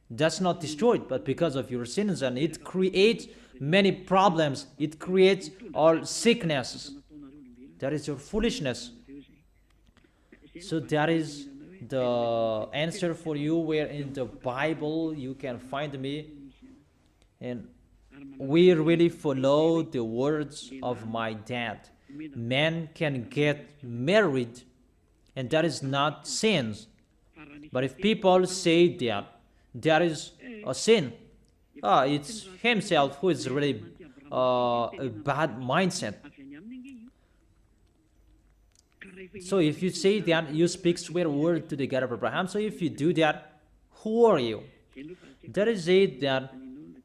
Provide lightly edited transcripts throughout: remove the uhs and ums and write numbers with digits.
That's not destroyed, but because of your sins, and it creates many problems. It creates all sicknesses. That is your foolishness. So that is the answer for you, where in the Bible you can find me. And we really follow the words of my dad. Men can get married, and that is not sins. But if people say that there is a sin, it's himself who is really a bad mindset. So if you say that, you speak swear word to the God of Abraham. So if you do that, who are you? That is it. That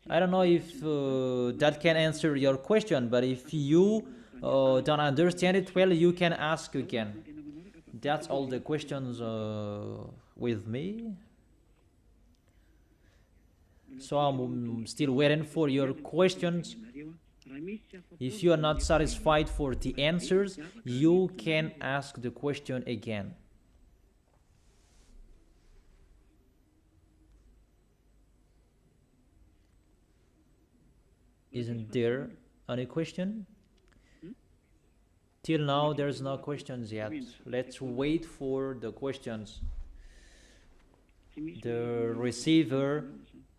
I don't know if that can answer your question, but if you don't understand it well, you can ask again. That's all the questions with me. So I'm still waiting for your questions. If you are not satisfied for the answers, you can ask the question again. Isn't there any question? Till now, there's no questions yet. Let's wait for the questions. The receiver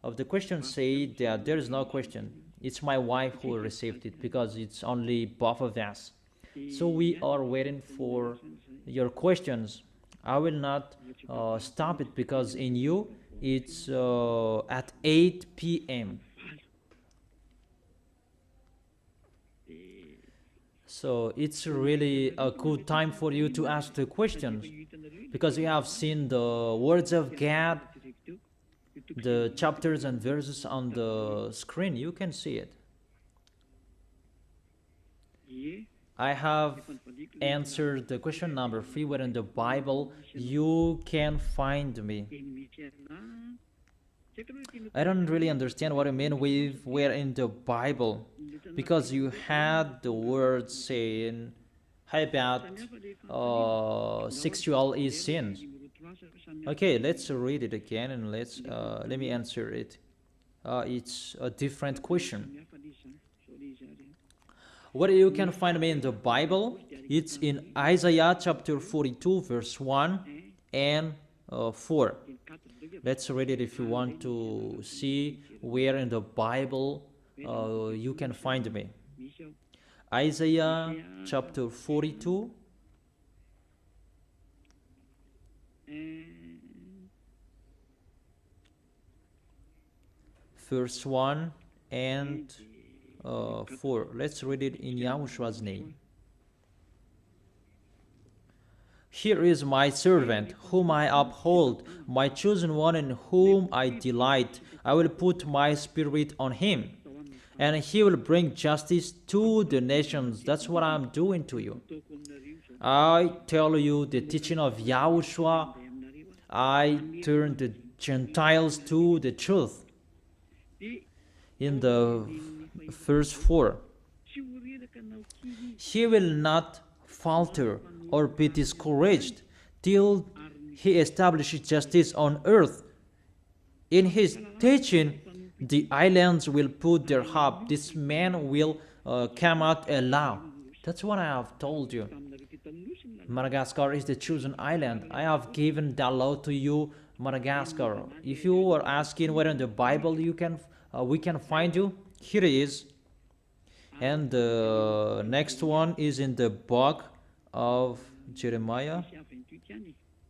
of the question say that there is no question. It's my wife who received it, because it's only both of us. So we are waiting for your questions. I will not stop it, because in you it's at 8 p.m. So it's really a good time for you to ask the questions, because you have seen the words of God, the chapters and verses on the screen. You can see it. I have answered the question number 3, where in the Bible you can find me. I don't really understand what you mean with where in the Bible, because you had the word saying about sexual is sin. Okay, let's read it again, and let me answer it. It's a different question. Where you can find me in the Bible, it's in Isaiah chapter 42 verse 1 and 4. Let's read it if you want to see where in the Bible you can find me. Isaiah chapter 42 verse 1 and 4. Let's read it in Yahoshuah's name. Here is my servant, whom I uphold, my chosen one, in whom I delight. I will put my spirit on him, and he will bring justice to the nations. That's what I'm doing to you. I tell you the teaching of YAHOSHUAH. I turn the Gentiles to the truth. In the verse 4, he will not falter or be discouraged till he establishes justice on earth. In his teaching, the islands will put their hope. This man will come out alive. That's what I have told you. Madagascar is the chosen island. I have given that law to you, Madagascar. If you are asking where in the Bible we can find you, here it is. And the next one is in the book of Jeremiah.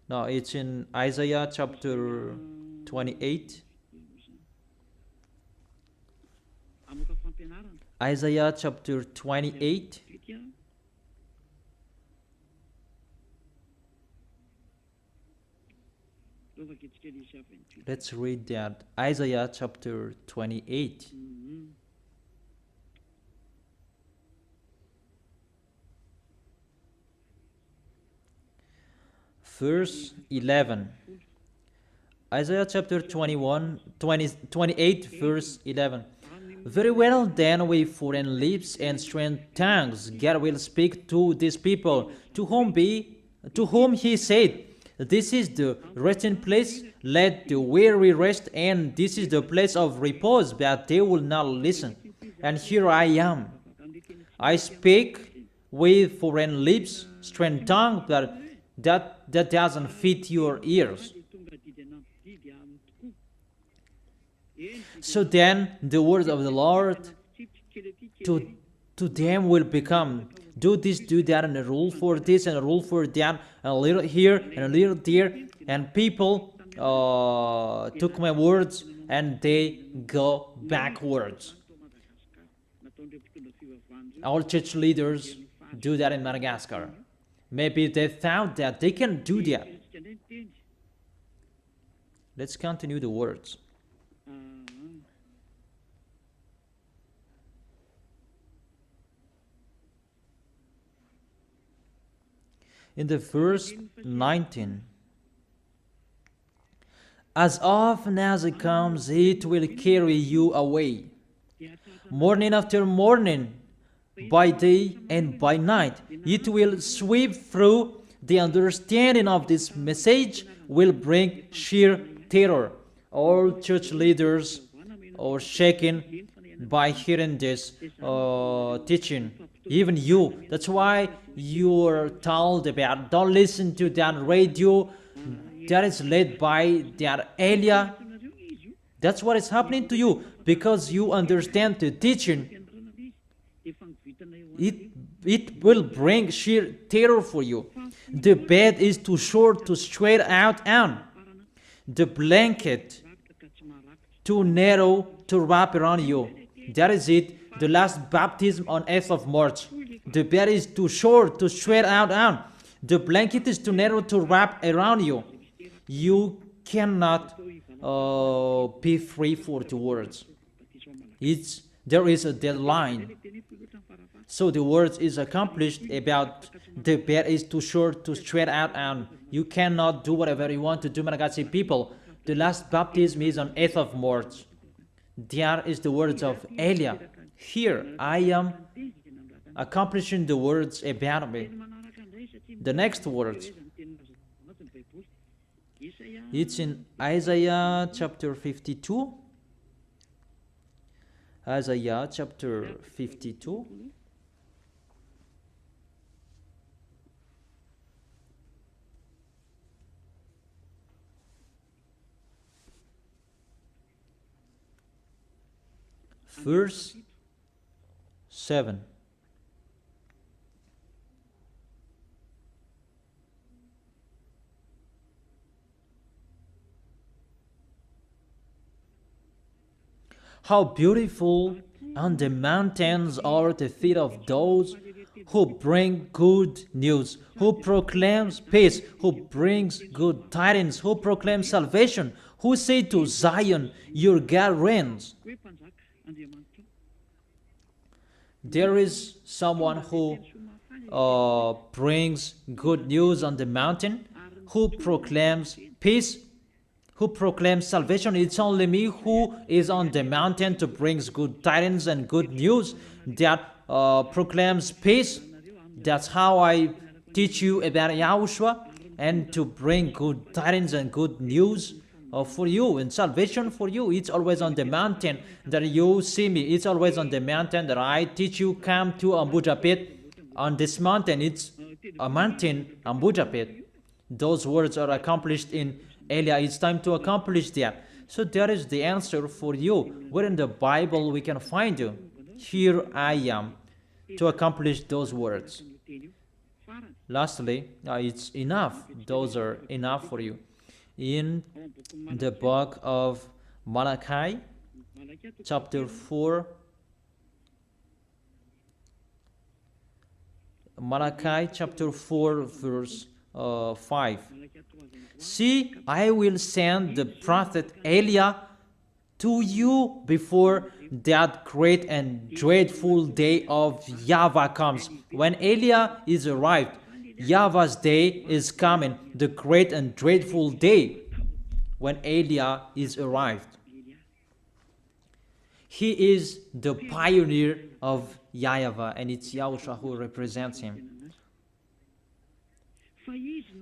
No, it's in Isaiah chapter 28. Isaiah chapter 28. Let's read that. Isaiah chapter 28. Verse 11. Isaiah chapter 28, verse 11. Very well, then, with foreign lips and strange tongues, God will speak to this people, to whom he said, This is the resting place, let the weary rest, and this is the place of repose, but they will not listen. And here I am. I speak with foreign lips, strange tongue, but that doesn't fit your ears. So then the words of the Lord to them will become, do this, do that, and a rule for this and a rule for that, and a little here and a little there. And people took my words and they go backwards. Our church leaders do that in Madagascar. Maybe they thought that they can do that. Let's continue the words. In the verse 19, as often as it comes, it will carry you away. Morning after morning, by day and by night, it will sweep through. The understanding of this message will bring sheer terror. All church leaders are shaken by hearing this teaching. Even you. That's why you are told about, don't listen to that radio that is led by that Elia. That's what is happening to you, because you understand the teaching. It will bring sheer terror for you. The bed is too short to stretch out on. The blanket too narrow to wrap around you. That is it. The last baptism on 8th of March. The bed is too short to stretch out on. The blanket is too narrow to wrap around you. You cannot be free for the words. There is a deadline. So the words is accomplished about the bed is too short to stretch out on. You cannot do whatever you want to do, Malagasy people. The last baptism is on 8th of March. There is the words of Elia. Here I am accomplishing the words about me. The next words, it's in Isaiah chapter 52. Isaiah chapter 52. Verse 7. How beautiful on the mountains are the feet of those who bring good news, who proclaims peace, who brings good tidings, who proclaims salvation, who say to Zion, your God reigns. There is someone who brings good news on the mountain, who proclaims peace, who proclaims salvation. It's only me who is on the mountain to bring good tidings and good news that proclaims peace. That's how I teach you about YAHOSHUAH, and to bring good tidings and good news for you and salvation for you. It's always on the mountain that you see me. It's always on the mountain that I teach you. Come to Ambujapet. On this mountain, it's a mountain, Ambujapet. Those words are accomplished in Elia. It's time to accomplish that. So that is the answer for you. Where in the Bible we can find you? Here I am to accomplish those words. Lastly, it's enough. Those are enough for you. In the book of Malachi, chapter 4, Malachi chapter 4, verse 5. See, I will send the prophet Elia to you before that great and dreadful day of YAHVAH comes. When Elia is arrived, YAHVAH's day is coming, the great and dreadful day when Elia is arrived. He is the pioneer of YAHVAH, and it's YAHOSHUAH who represents him.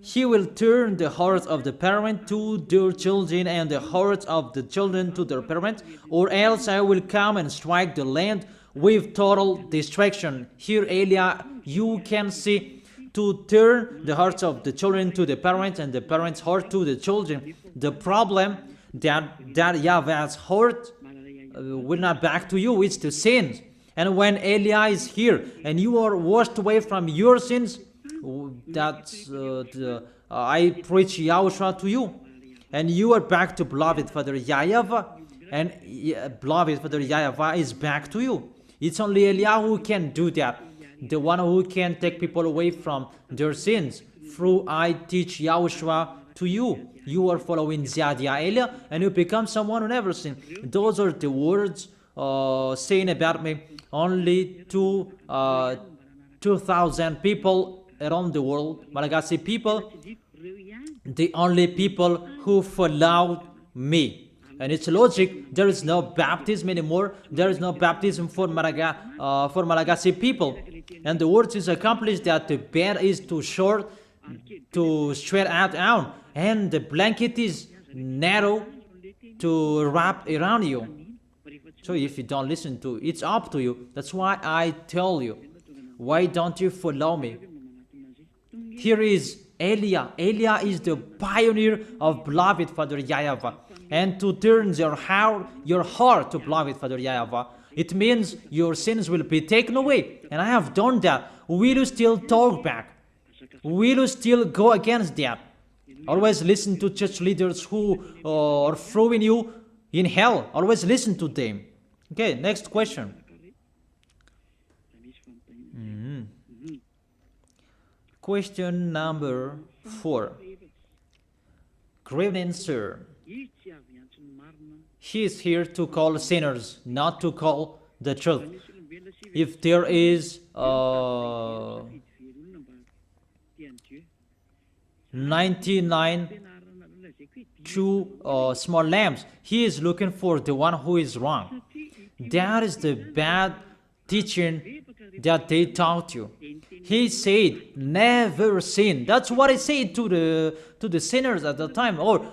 He will turn the hearts of the parent to their children and the hearts of the children to their parents, or else I will come and strike the land with total destruction. Here, Elia, you can see, to turn the hearts of the children to the parents and the parents' heart to the children. The problem that YAHVAH's heart will not back to you is the sins. And when Elia is here and you are washed away from your sins, that's I preach YAHOSHUAH to you, and you are back to beloved Father YAHVAH, and beloved Father YAHVAH is back to you. It's only Elia who can do that, the one who can take people away from their sins. Through I teach YAHOSHUAH to you. You are following Ziadia Elia, and you become someone who never sinned. Those are the words saying about me. Only 2,000 people around the world, Malagasy people, the only people who followed me. And it's logic, there is no baptism anymore. There is no baptism for Malagasy people. And the word is accomplished that the bed is too short to stretch out, and the blanket is narrow to wrap around you. So if you don't listen to it, it's up to you. That's why I tell you, why don't you follow me? Here is Elia. Elia is the pioneer of beloved Father YAHVAH. And to turn your heart to beloved Father YAHVAH, it means your sins will be taken away. And I have done that. Will you still talk back? Will you still go against that? Always listen to church leaders who are throwing you in hell. Always listen to them. Okay, next question. Question number 4. Good evening, sir. He is here to call sinners, not to call the truth. If there is 99 true small lambs, he is looking for the one who is wrong. That is the bad teaching that they taught you. He said, never sin. That's what he said to the sinners at the time. Or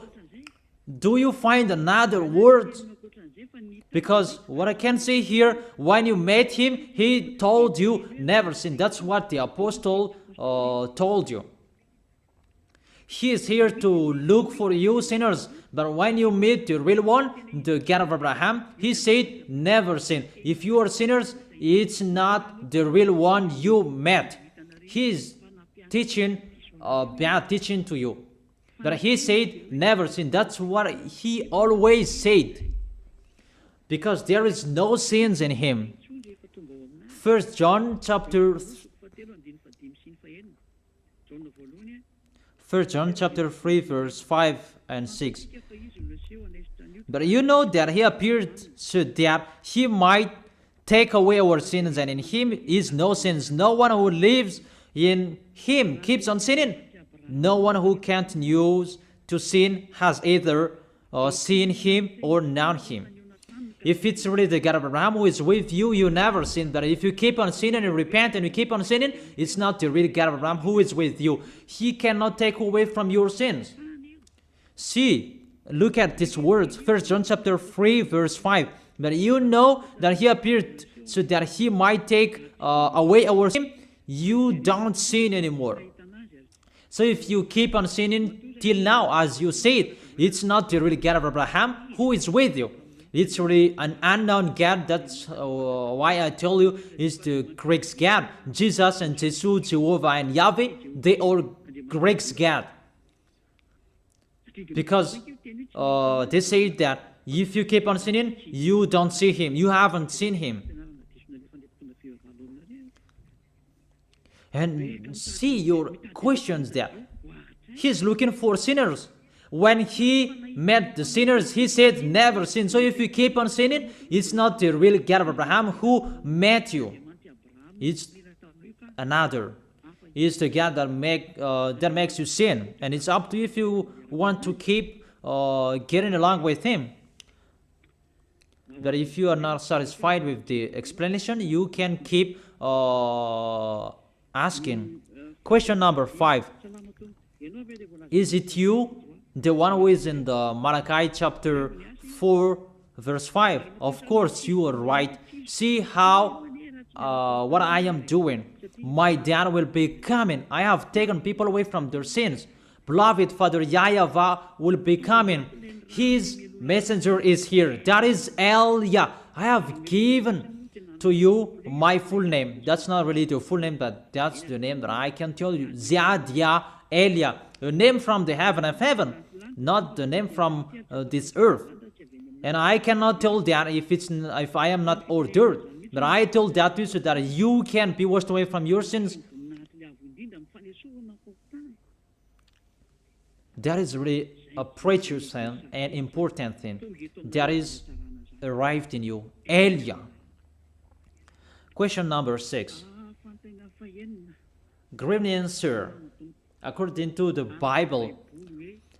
do you find another word? Because what I can say here, when you met him, he told you never sin. That's what the apostle told you. He is here to look for you sinners. But when you meet the real one, the God of Abraham, he said never sin. If you are sinners, it's not the real one you met. He is teaching bad teaching to you. But he said never sin. That's what he always said. Because there is no sins in him. 1 John chapter 3 verse 5 and 6. But you know that he appeared so that he might take away our sins, and in him is no sins. No one who lives in him keeps on sinning. No one who continues to sin has either seen him or known him. If it's really the God of Abraham who is with you, you never sin. But if you keep on sinning and repent and you keep on sinning, it's not the real God of Abraham who is with you. He cannot take away from your sins. See, look at these words. 1 John chapter 3 verse 5. But you know that he appeared so that he might take away our sin. You don't sin anymore. So if you keep on sinning till now, as you said, it's not the real God of Abraham who is with you. It's really an unknown God. That's why I tell you it's the Greek God. Jesus and Jesus, Jehovah and Yahweh, they are Greek God. Because they say that if you keep on sinning, you don't see him. You haven't seen him. And see your questions there. He's looking for sinners. When he met the sinners, he said, never sin. So if you keep on sinning, it's not the real God of Abraham who met you. It's another. It's the God that makes you sin. And it's up to you if you want to keep getting along with him. But if you are not satisfied with the explanation, you can keep asking. Question number 5. Is it you, the one who is in the Malachi chapter 4, verse 5? Of course, you are right. See how what I am doing. My dad will be coming. I have taken people away from their sins. Beloved Father YAHVAH will be coming. His messenger is here. That is Elia. I have given to you my full name. That's not really the full name, but that's the name that I can tell you. Ziadia Elia. A name from the heaven of heaven, not the name from this earth. And I cannot tell that if I am not ordered. But I told that to you so that you can be washed away from your sins. That is really a precious thing and important thing that is arrived in you. Elia. Question number 6. Good evening, sir. According to the Bible,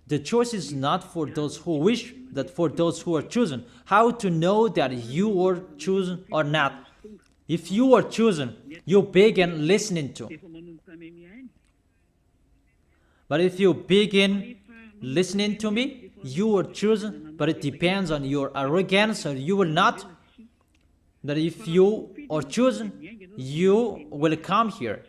the choice is not for those who wish, but for those who are chosen. How to know that you were chosen or not? If you were chosen, you begin listening to. But if you begin listening to me, you were chosen, but it depends on your arrogance, or you will not. But if you are chosen, you will come here.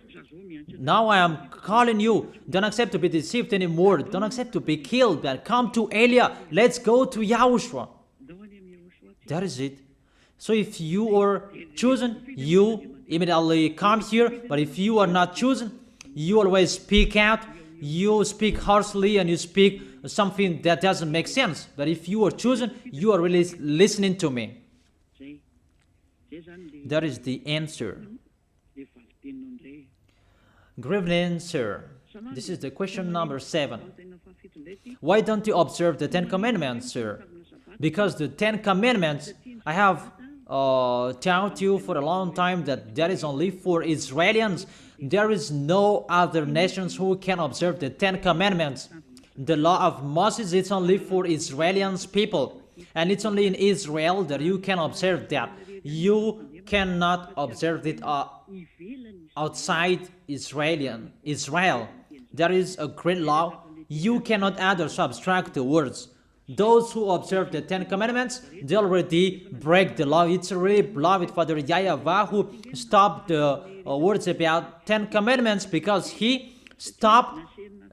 Now I am calling you. Don't accept to be deceived anymore. Don't accept to be killed. But come to Elia. Let's go to YAHOSHUAH. That is it. So if you are chosen, you immediately come here. But if you are not chosen, you always speak out. You speak harshly and you speak something that doesn't make sense. But if you are chosen, you are really listening to me. That is the answer. Good evening, sir. This is the question number 7. Why don't you observe the 10 Commandments, sir? Because the 10 Commandments, I have taught you for a long time that is only for Israelians. There is no other nations who can observe the 10 Commandments. The law of Moses is only for Israelians people. And it's only in Israel that you can observe that. You cannot observe it outside Israel. There is a great law. You cannot add or subtract the words. Those who observe the 10 Commandments, they already break the law. It's really beloved Father YAHVAH who stopped the words about 10 Commandments because he stopped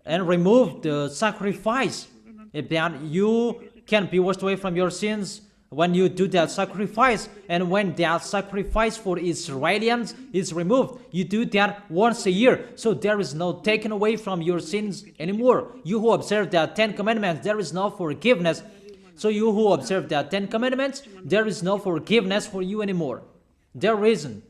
and removed the sacrifice. About you can be washed away from your sins when you do that sacrifice, and when that sacrifice for Israelians is removed, you do that once a year. So there is no taken away from your sins anymore. You who observe the 10 Commandments, there is no forgiveness. So you who observe the 10 Commandments, there is no forgiveness for you anymore. There isn't.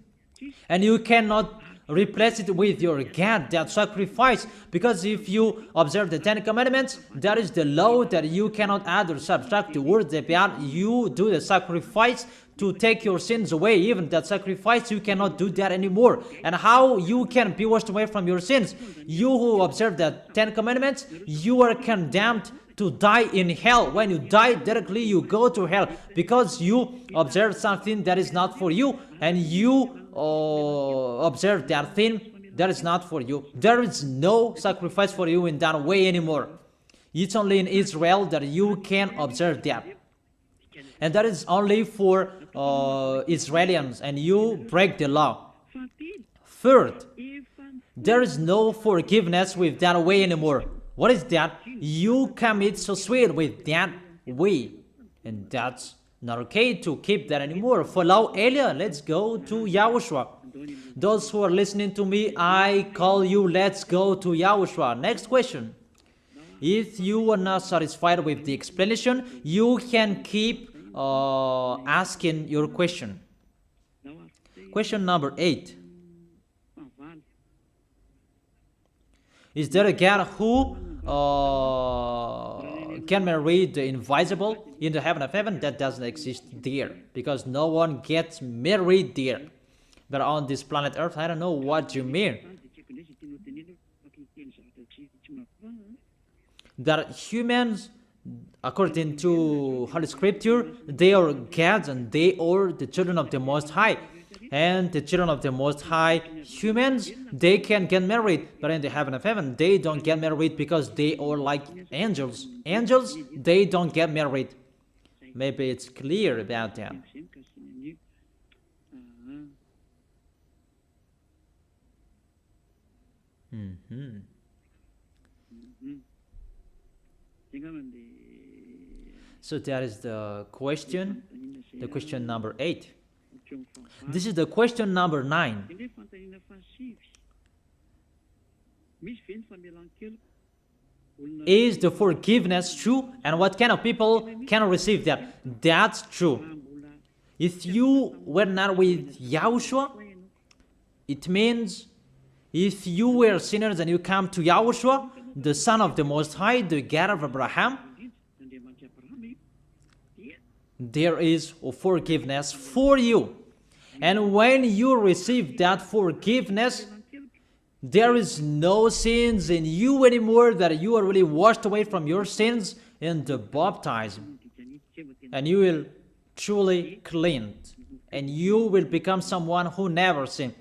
And you cannot replace it with your God, that sacrifice, because if you observe the 10 Commandments, that is the law that you cannot add or subtract the words about. You do the sacrifice to take your sins away. Even that sacrifice, you cannot do that anymore. And how you can be washed away from your sins? You who observe the 10 Commandments, you are condemned to die in hell. When you die directly, you go to hell because you observe something that is not for you, and you observe that thing that is not for you. There is no sacrifice for you in that way anymore. It's only in Israel that you can observe that. And that is only for Israelians, and you break the law. Third, there is no forgiveness with that way anymore. What is that? You commit suicide with that way. And that's not okay to keep that anymore. Follow Elia. Let's go to YAHOSHUAH. Those who are listening to me, I call you, let's go to YAHOSHUAH. Next question. If you are not satisfied with the explanation, you can keep asking your question. Question number 8. Is there a God who can marry the invisible in the heaven of heaven? That doesn't exist there, because no one gets married there. But on this planet Earth, I don't know what you mean. That humans, according to Holy Scripture, they are gods and they are the children of the Most High. And the children of the Most High, humans, they can get married, but in the heaven of heaven, they don't get married because they are like angels. Angels, they don't get married. Maybe it's clear about that. So that is the question number 8. This is the question number 9. Is the forgiveness true? And what kind of people can receive that? That's true. If you were not with Yahushua, it means if you were sinners and you come to Yahushua, the Son of the Most High, the God of Abraham, there is forgiveness for you. And when you receive that forgiveness, there is no sins in you anymore, that you are really washed away from your sins in the baptism. And you will truly cleanse. And you will become someone who never sinned.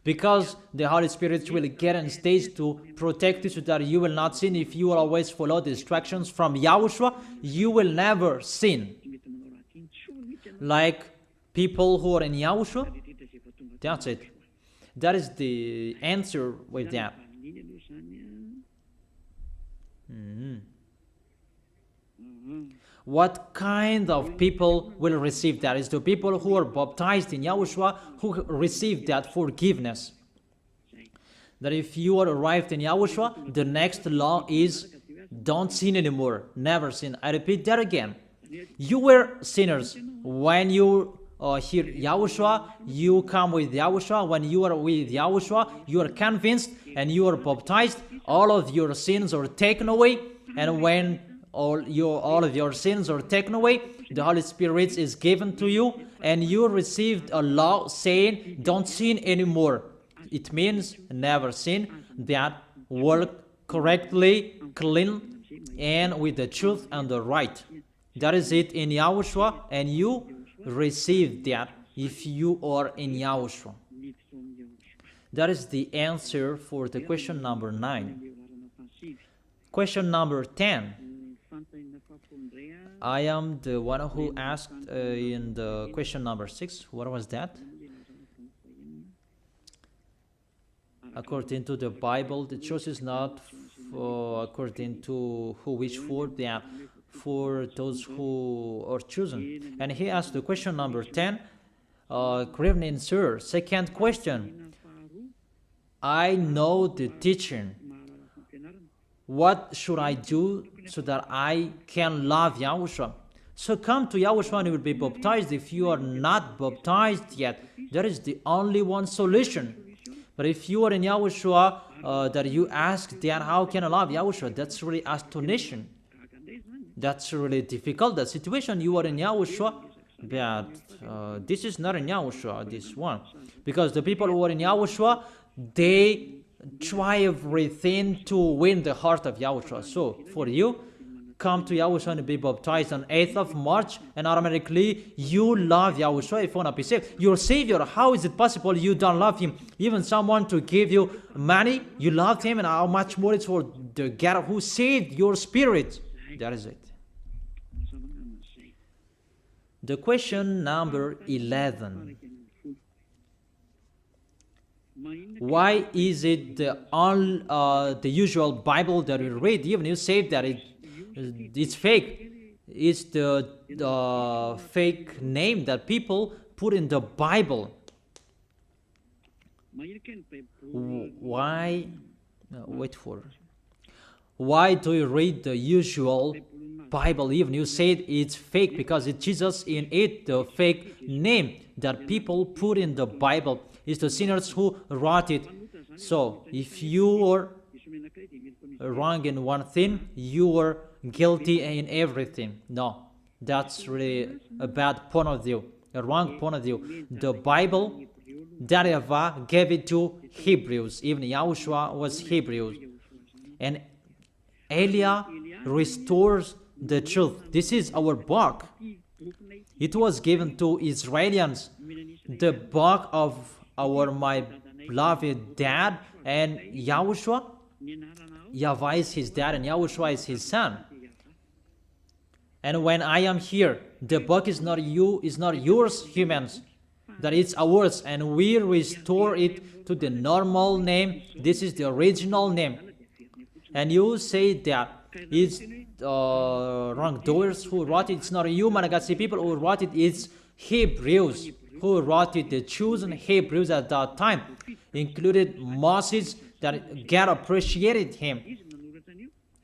Because the Holy Spirit will get on stage to protect you so that you will not sin. If you will always follow the instructions from Yahushua, you will never sin. Like people who are in Yahushua, that's it. That is the answer with that. What kind of people will receive that? Is the people who are baptized in Yahushua, who receive that forgiveness. That if you are arrived in Yahushua, the next law is don't sin anymore, never sin. I repeat that again. You were sinners. When you hear Yahushua, you come with Yahushua. When you are with Yahushua, you are convinced and you are baptized. All of your sins are taken away. And when all of your sins are taken away, the Holy Spirit is given to you, and you received a law saying, don't sin anymore. It means never sin, that work correctly, clean, and with the truth and the right. That is it in Yahushua, and you receive that if you are in Yahushua. That is the answer for the question number 9. Question number 10. I am the one who asked in the question number 6. What was that? According to the Bible, the choice is not according to who wish for that, for those who are chosen. And he asked the question number 10. Good evening, sir. Second question. I know the teaching. What should I do so that I can love Yahushua? So come to Yahushua and you will be baptized. If you are not baptized yet, that is the only one solution. But if you are in Yahushua, that you ask that, how can I love Yahushua? That's really astonishing. That's really difficult. The situation you are in Yahushua, but this is not in Yahushua, this one. Because the people who are in Yahushua, they try everything to win the heart of Yahushua. So for you, come to Yahushua and be baptized on 8th of March, and automatically you love Yahushua if you want to be saved. Your Savior, how is it possible you don't love Him? Even someone to give you money, you love Him, and how much more it's for the God who saved your spirit. That is it. The question number 11. Why is it the usual Bible that we read, even you say that it's fake? It's the fake name that people put in the Bible. Why? Why do you read the usual Bible even you said it's fake? Because it's Jesus in it, the fake name that people put in the Bible. It's the sinners who wrote it. So if you are wrong in one thing, you are guilty in everything. No, that's really a bad point of view, a wrong point of view. The Bible, that YAHVAH gave it to Hebrews. Even Yahushua was Hebrews. And Elia restores the truth. This is our book. It was given to Israelians the book of my beloved dad and YAHOSHUAH. YAHVAH is his dad and YAHOSHUAH is his son. And when I am here, the book is not yours, humans, that it's ours, and we restore it to the normal name. This is the original name. And you say that it's wrongdoers who wrote it. It's not you, Malagasy people, who wrote it. It's Hebrews who wrote it. The chosen Hebrews at that time included Moses, that God appreciated him.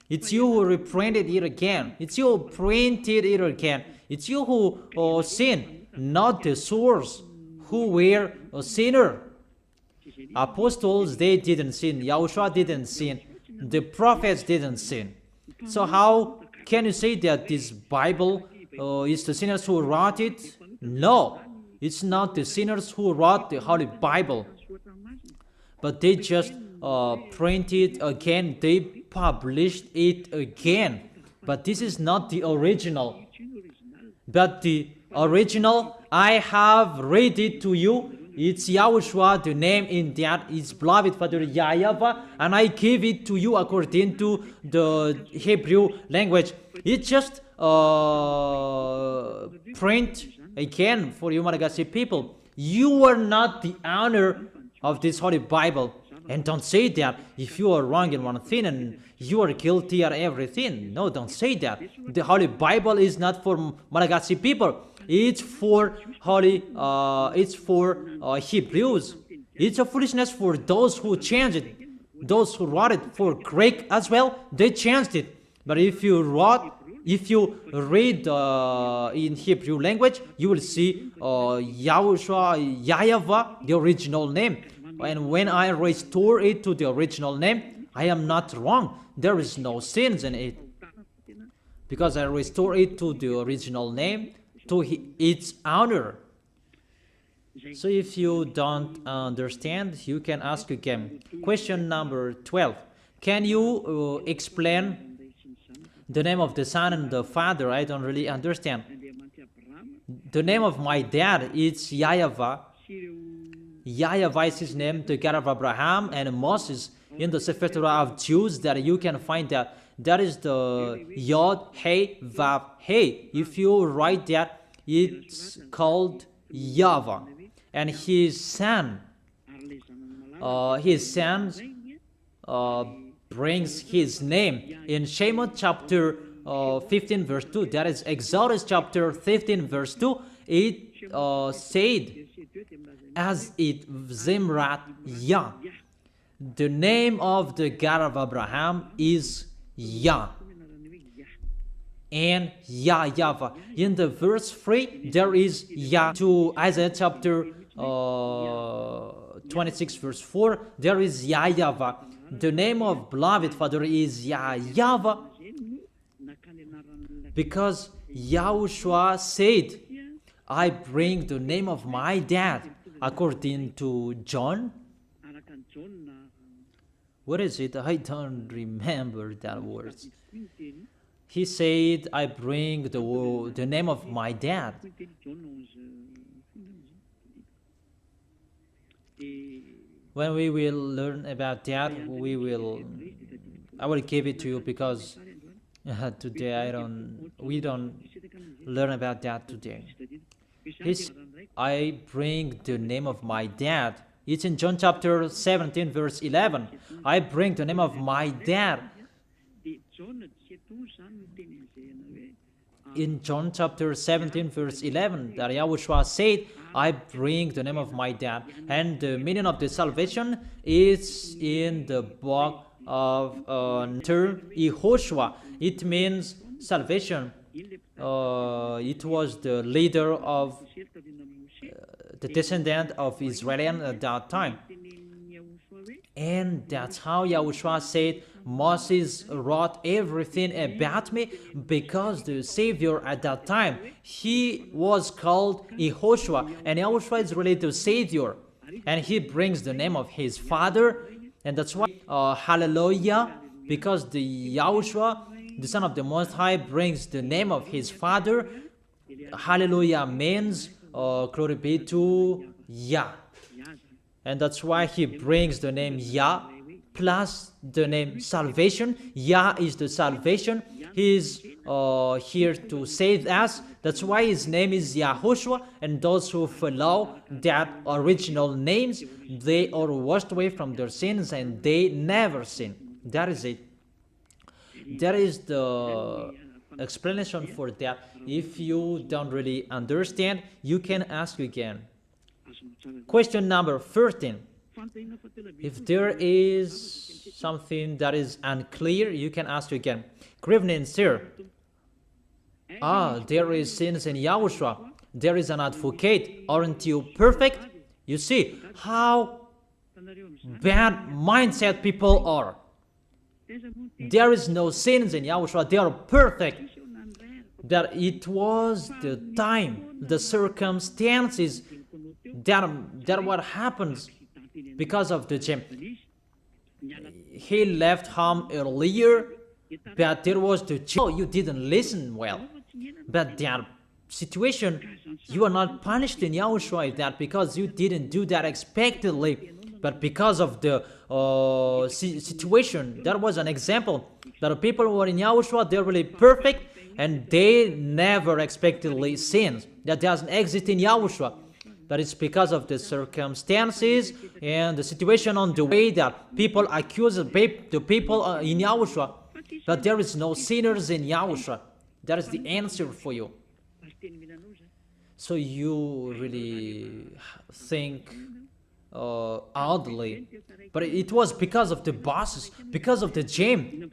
It's you who reprinted it again. It's you who printed it again. It's you who sinned, not the source, who were a sinner. Apostles, they didn't sin. YAHOSHUAH didn't sin. The prophets didn't sin. So how can you say that this Bible is the sinners who wrote it? No, it's not the sinners who wrote the Holy Bible. But they just printed again. They published it again. But this is not the original. But the original, I have read it to you. It's YAHOSHUAH, the name in that is beloved Father YAHVAH, and I give it to you according to the Hebrew language. It just print again for you, Malagasy people. You are not the owner of this Holy Bible. And don't say that if you are wrong in one thing and you are guilty of everything. No, don't say that. The Holy Bible is not for Malagasy people. It's for Hebrews. It's a foolishness for those who changed it. Those who wrote it for Greek as well, they changed it. But if you read in Hebrew language, you will see YAHOSHUAH, YAHVAH, the original name. And when I restore it to the original name, I am not wrong. There is no sins in it. Because I restore it to the original name, to its honor. So if you don't understand, you can ask again. Question number 12. Can you explain the name of the Son and the Father? I don't really understand. The name of my dad is YAHVAH. YAHVAH is his name, the God of Abraham and Moses. In the Sefer Torah of Jews, that you can find that is the Yod, Hey, Vav, Hey. If you write that, it's called YAHVAH. And his son brings his name in Shemot chapter 15 verse 2. That is Exodus chapter 15 verse 2. It said, as it Zimrat Yah. The name of the God of Abraham is Yah. And YAHVAH. In the verse 3, there is Yah. To Isaiah chapter 26 verse 4, there is YAHVAH. The name of beloved Father is YAHVAH. Because YAHOSHUAH said, I bring the name of my dad, according to John. What is it? I don't remember that words. He said, I bring the name of my dad. When we will learn about that, I will give it to you, because today we don't learn about that today. I bring the name of my dad. It's in John chapter 17 verse 11. I bring the name of my dad. In John chapter 17 verse 11, that YAHOSHUAH said, I bring the name of my dad. And the meaning of the salvation is in the book of term YAHOSHUAH. It means salvation. It was the leader of the descendant of Israel at that time. And that's how YAHOSHUAH said, Moses wrote everything about me, because the Savior at that time, he was called YAHOSHUAH, and YAHOSHUAH is related to Savior, and he brings the name of his Father, and that's why hallelujah, because the YAHOSHUAH, the Son of the Most High, brings the name of his Father. Hallelujah means glory be to Yah. And that's why he brings the name Yah plus the name salvation. Yah is the salvation. He is here to save us. That's why his name is YAHOSHUAH. And those who follow that original names, they are washed away from their sins and they never sin. That is it. That is the explanation for that. If you don't really understand, you can ask again. Question number 13. If there is something that is unclear, you can ask again. Good evening, sir. There is sins in YAHOSHUAH. There is an advocate. Aren't you perfect? You see how bad mindset people are. There is no sins in YAHOSHUAH. They are perfect. That it was the time, the circumstances that what happens because of the gem. He left home earlier, but there was the gem. Oh, you didn't listen well. But that situation, you are not punished in YAHOSHUAH that because you didn't do that expectedly, but because of the situation. That was an example that the people who are in YAHOSHUAH, they're really perfect and they never expectedly sin. That doesn't exist in YAHOSHUAH. But it's because of the circumstances and the situation on the way that people accuse the people in YAHOSHUAH. But there is no sinners in YAHOSHUAH. That is the answer for you. So you really think oddly, but it was because of the bosses, because of the gem.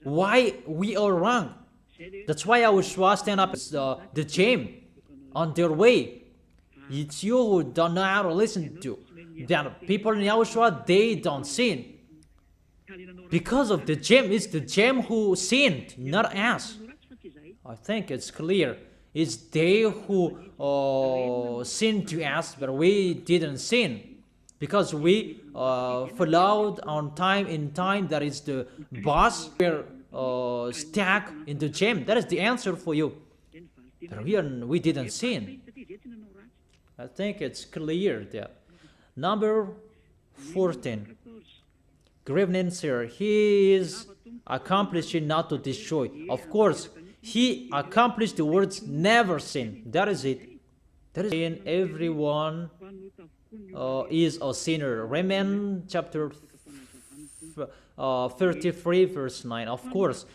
Why we are wrong? That's why YAHOSHUAH stand up as the gem on their way. It's you who don't know how to listen to. That people in YAHOSHUAH, they don't sin. Because of the gem, it's the gem who sinned, not us. I think it's clear. It's they who sinned to us, but we didn't sin. Because we followed on time in time, that is the boss, we're stuck in the gem. That is the answer for you. But we didn't sin. I think it's clear there. Number 14. Good evening, sir. He is accomplishing not to destroy. Of course, he accomplished the words never sin. That is it. That is in everyone is a sinner. Romans chapter 33 verse 9. Of course.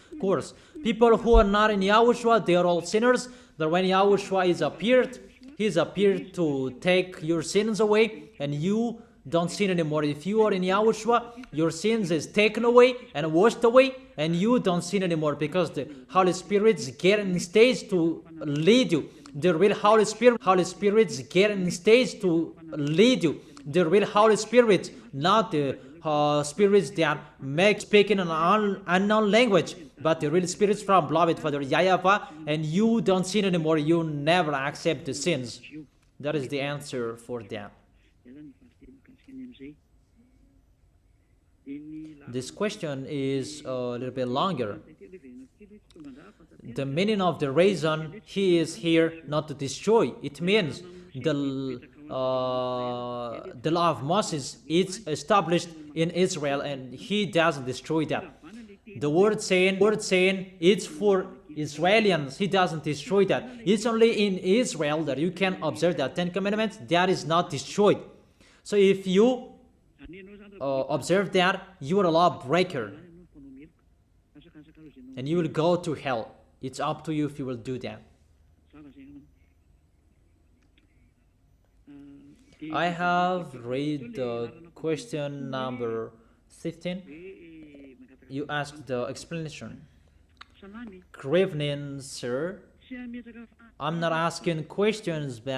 People who are not in YAHOSHUAH, they are all sinners. But when YAHOSHUAH is appeared, he is appeared to take your sins away, and you don't sin anymore. If you are in YAHOSHUAH, your sins is taken away and washed away, and you don't sin anymore because the Holy Spirit's getting in stage to lead you. The real Holy Spirit's getting in stage to lead you. The real Holy Spirit, not the spirits that make speaking an unknown language, but the real spirits from beloved Father YAHVAH, and you don't sin anymore. You never accept the sins. That is the answer for that. This question is a little bit longer. The meaning of the reason he is here not to destroy, it means the law of Moses is established in Israel and he doesn't destroy that. The word saying it's for Israelians, he doesn't destroy that. It's only in Israel that you can observe that 10 Commandments, that is not destroyed. So if you observe that, you are a lawbreaker and you will go to hell. It's up to you if you will do that. I have read the question number 15. You asked the explanation. Good evening, sir. I'm not asking questions, but